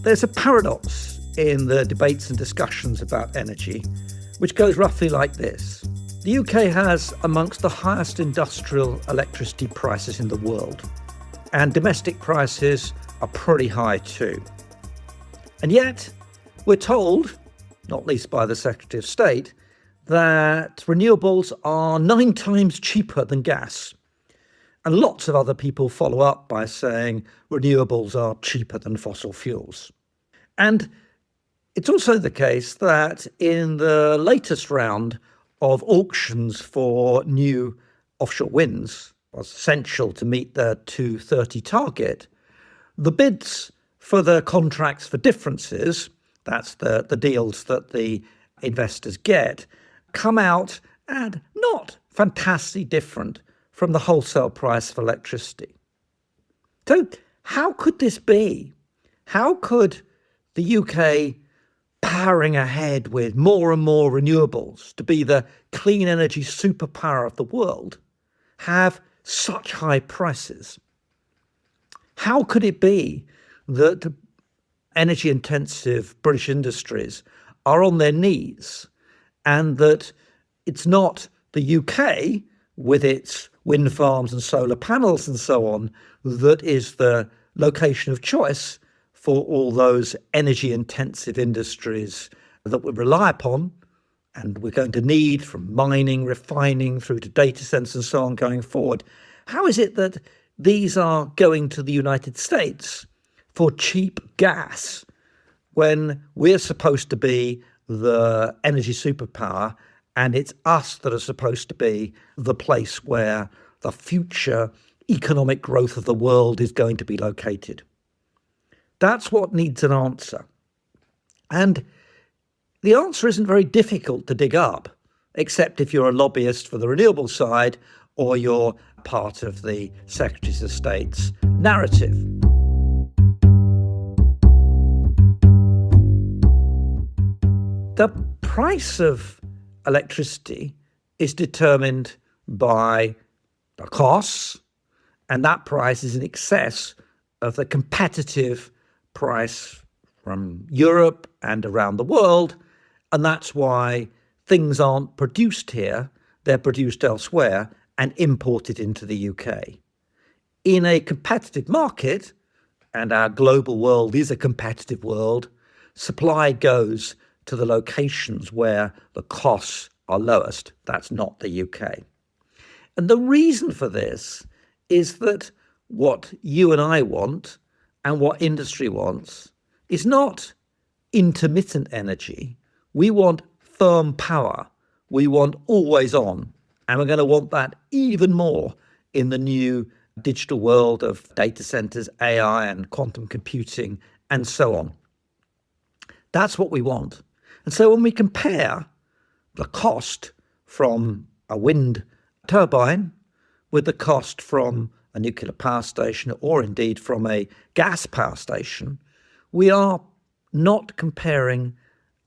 There's a paradox in the debates and discussions about energy, which goes roughly like this. The UK has amongst the highest industrial electricity prices in the world, and domestic prices are pretty high too. And yet, we're told, not least by the Secretary of State, that renewables are 9 times cheaper than gas. And lots of other people follow up by saying renewables are cheaper than fossil fuels. And it's also the case that in the latest round of auctions for new offshore winds, was essential to meet the 2030 target, the bids for the contracts for differences, that's the deals that the investors get, come out and not fantastically different from the wholesale price of electricity. So how could this be? How could the UK, powering ahead with more and more renewables to be the clean energy superpower of the world, have such high prices? How could it be that energy intensive British industries are on their knees and that it's not the UK with its wind farms and solar panels and so on that is the location of choice for all those energy intensive industries that we rely upon and we're going to need, from mining, refining through to data centers and so on going forward? How is it that these are going to the United States for cheap gas when we're supposed to be the energy superpower and it's us that are supposed to be the place where the future economic growth of the world is going to be located? That's what needs an answer. And the answer isn't very difficult to dig up, except if you're a lobbyist for the renewable side or you're part of the Secretary of State's narrative. The price of electricity is determined by the costs, and that price is in excess of the competitive price from Europe and around the world, and that's why things aren't produced here, they're produced elsewhere and imported into the UK. In a competitive market, and our global world is a competitive world, supply goes to the locations where the costs are lowest. That's not the UK. And the reason for this is that what you and I want and what industry wants is not intermittent energy. We want firm power. We want always on. And we're going to want that even more in the new digital world of data centers, AI and quantum computing and so on. That's what we want. And so when we compare the cost from a wind turbine with the cost from a nuclear power station or indeed from a gas power station, we are not comparing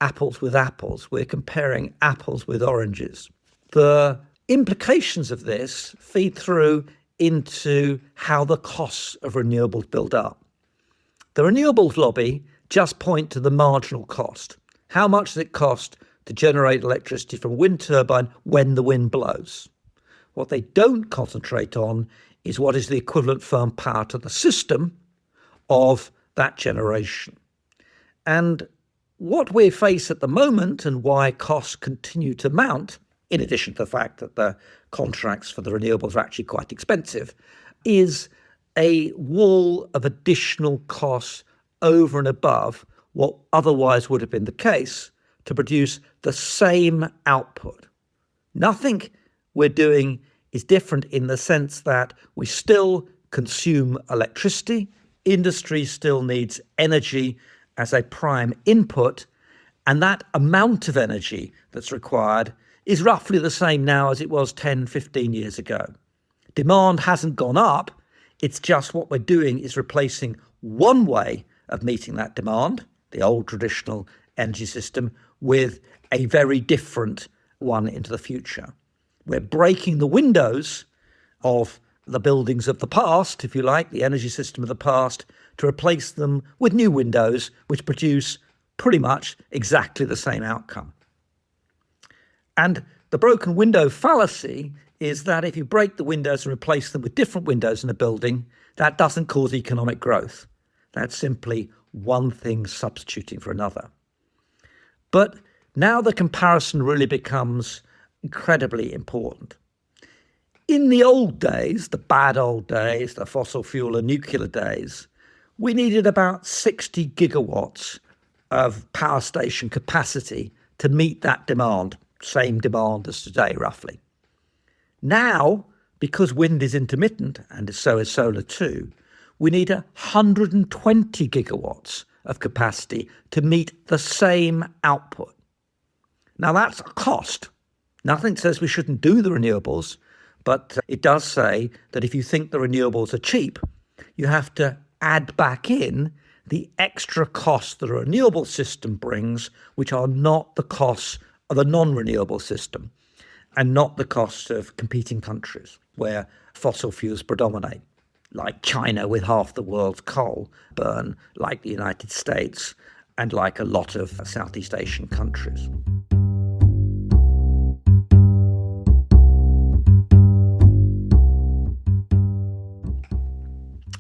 apples with apples. We're comparing apples with oranges. The implications of this feed through into how the costs of renewables build up. The renewables lobby just point to the marginal cost. How much does it cost to generate electricity from a wind turbine when the wind blows? What they don't concentrate on is what is the equivalent firm power to the system of that generation. And what we face at the moment, and why costs continue to mount, in addition to the fact that the contracts for the renewables are actually quite expensive, is a wall of additional costs over and above what otherwise would have been the case to produce the same output. Nothing we're doing is different in the sense that we still consume electricity, industry still needs energy as a prime input, and that amount of energy that's required is roughly the same now as it was 10, 15 years ago. Demand hasn't gone up, it's just what we're doing is replacing one way of meeting that demand, the old traditional energy system, with a very different one into the future. We're breaking the windows of the buildings of the past, if you like, the energy system of the past, to replace them with new windows which produce pretty much exactly the same outcome. And the broken window fallacy is that if you break the windows and replace them with different windows in a building, that doesn't cause economic growth. That's simply one thing substituting for another. But now the comparison really becomes incredibly important. In the old days, the bad old days, the fossil fuel and nuclear days, we needed about 60 gigawatts of power station capacity to meet that demand, same demand as today, roughly. Now, because wind is intermittent, and so is solar too, we need 120 gigawatts of capacity to meet the same output. Now, that's a cost. Nothing says we shouldn't do the renewables, but it does say that if you think the renewables are cheap, you have to add back in the extra costs that a renewable system brings, which are not the costs of a non-renewable system and not the costs of competing countries where fossil fuels predominate, like China with half the world's coal burn, like the United States, and like a lot of Southeast Asian countries.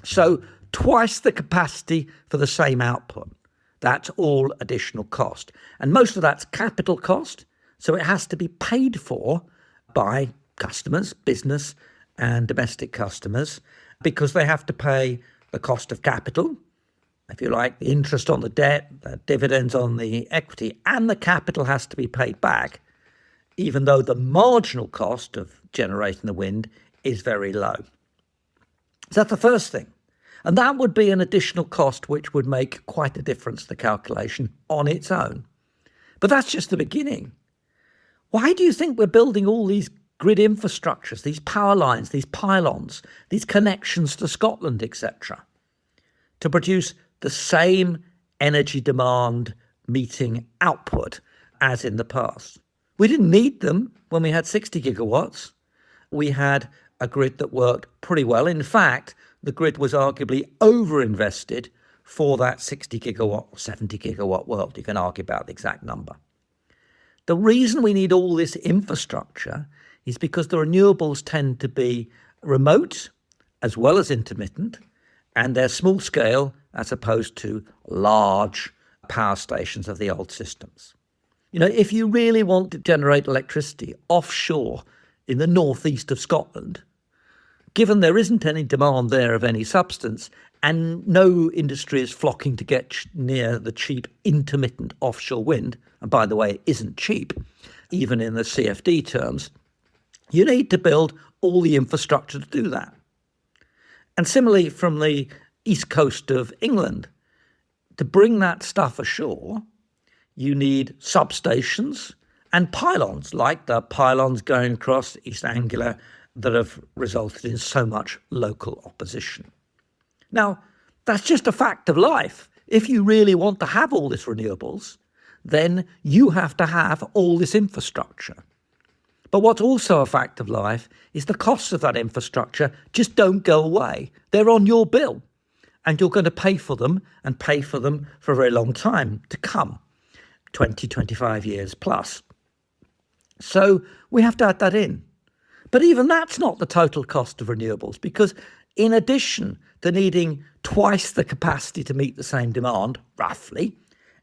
So twice the capacity for the same output. That's all additional cost. And most of that's capital cost, so it has to be paid for by customers, business and domestic customers, because they have to pay the cost of capital, if you like, the interest on the debt, the dividends on the equity, and the capital has to be paid back, even though the marginal cost of generating the wind is very low. So that's the first thing. And that would be an additional cost which would make quite a difference to the calculation on its own. But that's just the beginning. Why do you think we're building all these grid infrastructures, these power lines, these pylons, these connections to Scotland, etc., to produce the same energy demand meeting output as in the past? We didn't need them when we had 60 gigawatts. We had a grid that worked pretty well. In fact, the grid was arguably overinvested for that 60 gigawatt or 70 gigawatt world. You can argue about the exact number. The reason we need all this infrastructure is because the renewables tend to be remote as well as intermittent, and they're small scale as opposed to large power stations of the old systems. You know, if you really want to generate electricity offshore in the northeast of Scotland, given there isn't any demand there of any substance and no industry is flocking to get near the cheap intermittent offshore wind, and by the way, it isn't cheap, even in the CFD terms, you need to build all the infrastructure to do that. And similarly, from the east coast of England, to bring that stuff ashore, you need substations and pylons, like the pylons going across East Anglia that have resulted in so much local opposition. Now, that's just a fact of life. If you really want to have all this renewables, then you have to have all this infrastructure. But what's also a fact of life is the costs of that infrastructure just don't go away. They're on your bill, and you're going to pay for them and pay for them for a very long time to come, 20, 25 years plus. So we have to add that in. But even that's not the total cost of renewables, because in addition to needing twice the capacity to meet the same demand, roughly,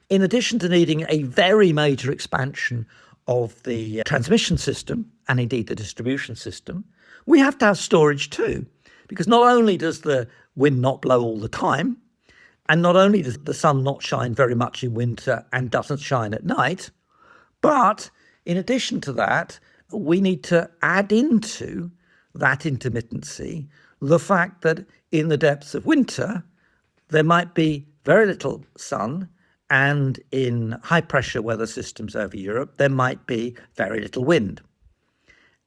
in addition to needing a very major expansion of the transmission system and indeed the distribution system, we have to have storage too. Because not only does the wind not blow all the time, and not only does the sun not shine very much in winter and doesn't shine at night, but in addition to that, we need to add into that intermittency the fact that in the depths of winter, there might be very little sun, and in high-pressure weather systems over Europe, there might be very little wind.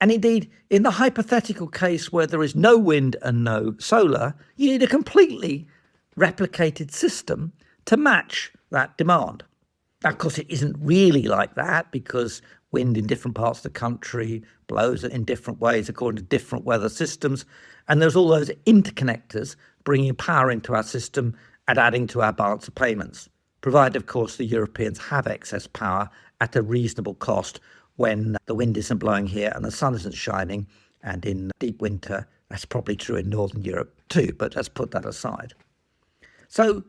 And indeed, in the hypothetical case where there is no wind and no solar, you need a completely replicated system to match that demand. Now, of course, it isn't really like that, because wind in different parts of the country blows in different ways according to different weather systems. And there's all those interconnectors bringing power into our system and adding to our balance of payments, provided, of course, the Europeans have excess power at a reasonable cost when the wind isn't blowing here and the sun isn't shining. And in deep winter, that's probably true in Northern Europe too, but let's put that aside. So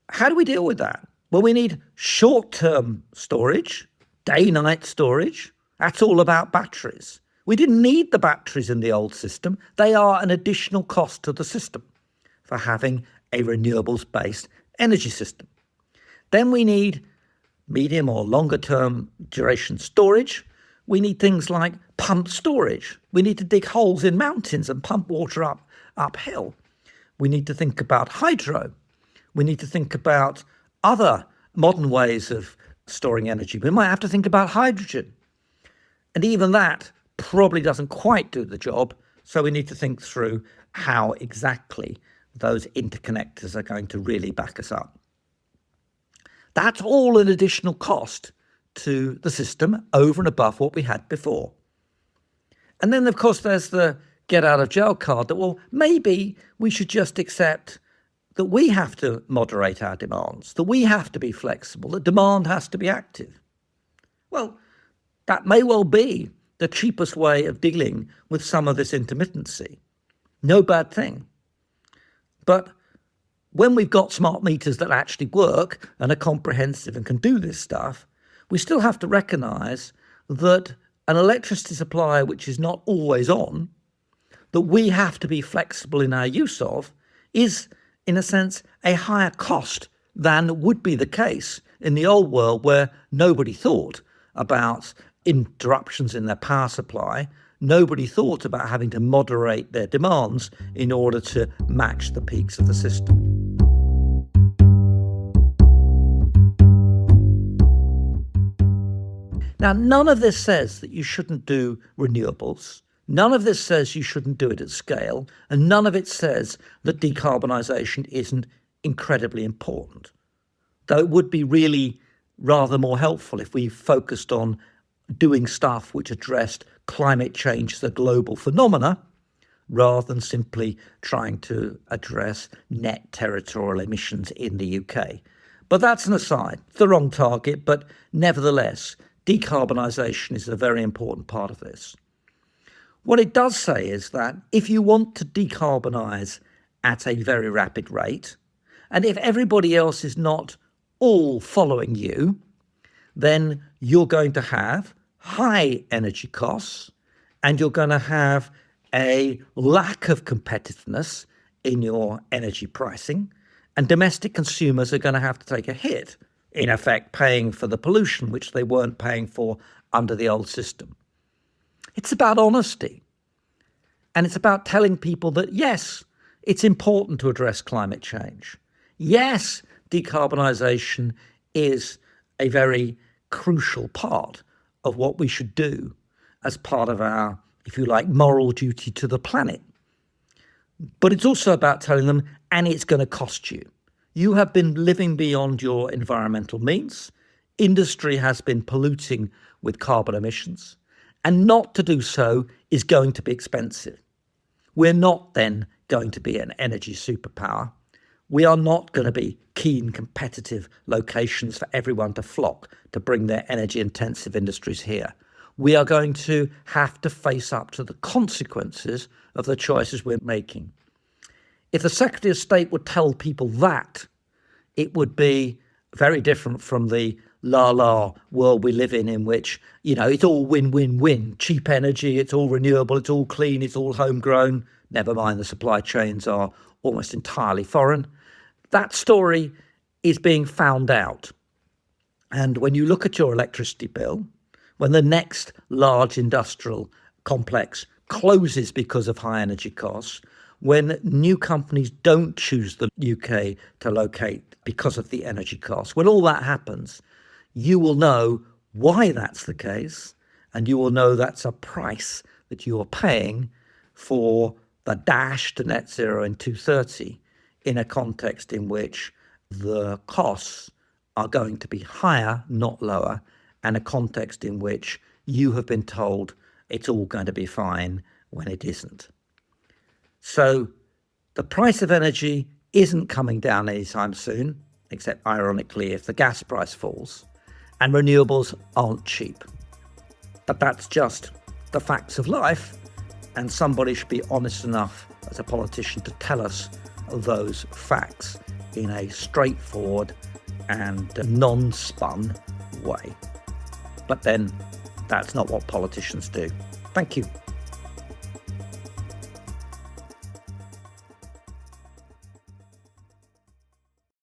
how do we deal with that? Well, we need short-term storage, day-night storage. That's all about batteries. We didn't need the batteries in the old system. They are an additional cost to the system for having a renewables-based energy system. Then we need medium or longer term duration storage. We need things like pumped storage. We need to dig holes in mountains and pump water uphill. We need to think about hydro. We need to think about other modern ways of storing energy. We might have to think about hydrogen. And even that probably doesn't quite do the job. So we need to think through how exactly those interconnectors are going to really back us up. That's all an additional cost to the system over and above what we had before. And then, of course, there's the get out of jail card that, well, maybe we should just accept that we have to moderate our demands, that we have to be flexible, that demand has to be active. Well, that may well be the cheapest way of dealing with some of this intermittency. No bad thing. But when we've got smart meters that actually work and are comprehensive and can do this stuff, we still have to recognise that an electricity supply which is not always on, that we have to be flexible in our use of, is, in a sense, a higher cost than would be the case in the old world where nobody thought about interruptions in their power supply. Nobody thought about having to moderate their demands in order to match the peaks of the system. Now, none of this says that you shouldn't do renewables. None of this says you shouldn't do it at scale. And none of it says that decarbonisation isn't incredibly important. Though it would be really rather more helpful if we focused on doing stuff which addressed climate change as a global phenomena, rather than simply trying to address net territorial emissions in the UK. But that's an aside. It's the wrong target, but nevertheless, decarbonisation is a very important part of this. What it does say is that if you want to decarbonise at a very rapid rate, and if everybody else is not all following you, then you're going to have high energy costs and you're going to have a lack of competitiveness in your energy pricing, and domestic consumers are going to have to take a hit, in effect paying for the pollution which they weren't paying for under the old system. It's about honesty. And it's about telling people that, yes, it's important to address climate change. Yes, decarbonisation is a very crucial part of what we should do as part of our, if you like, moral duty to the planet. But it's also about telling them, and it's going to cost you. You have been living beyond your environmental means. Industry has been polluting with carbon emissions, and not to do so is going to be expensive. We're not then going to be an energy superpower. We are not going to be keen, competitive locations for everyone to flock to bring their energy-intensive industries here. We are going to have to face up to the consequences of the choices we're making. If the Secretary of State would tell people that, it would be very different from the la-la world we live in which, it's all win-win-win. Cheap energy, it's all renewable, it's all clean, it's all homegrown. Never mind the supply chains are almost entirely foreign. That story is being found out. And when you look at your electricity bill, when the next large industrial complex closes because of high energy costs, when new companies don't choose the UK to locate because of the energy costs, when all that happens, you will know why that's the case, and you will know that's a price that you are paying for the dash to net zero in 2030 in a context in which the costs are going to be higher, not lower, and a context in which you have been told it's all going to be fine when it isn't. So the price of energy isn't coming down anytime soon, except ironically if the gas price falls, and renewables aren't cheap. But that's just the facts of life, and somebody should be honest enough as a politician to tell us those facts in a straightforward and non-spun way. But then that's not what politicians do. Thank you.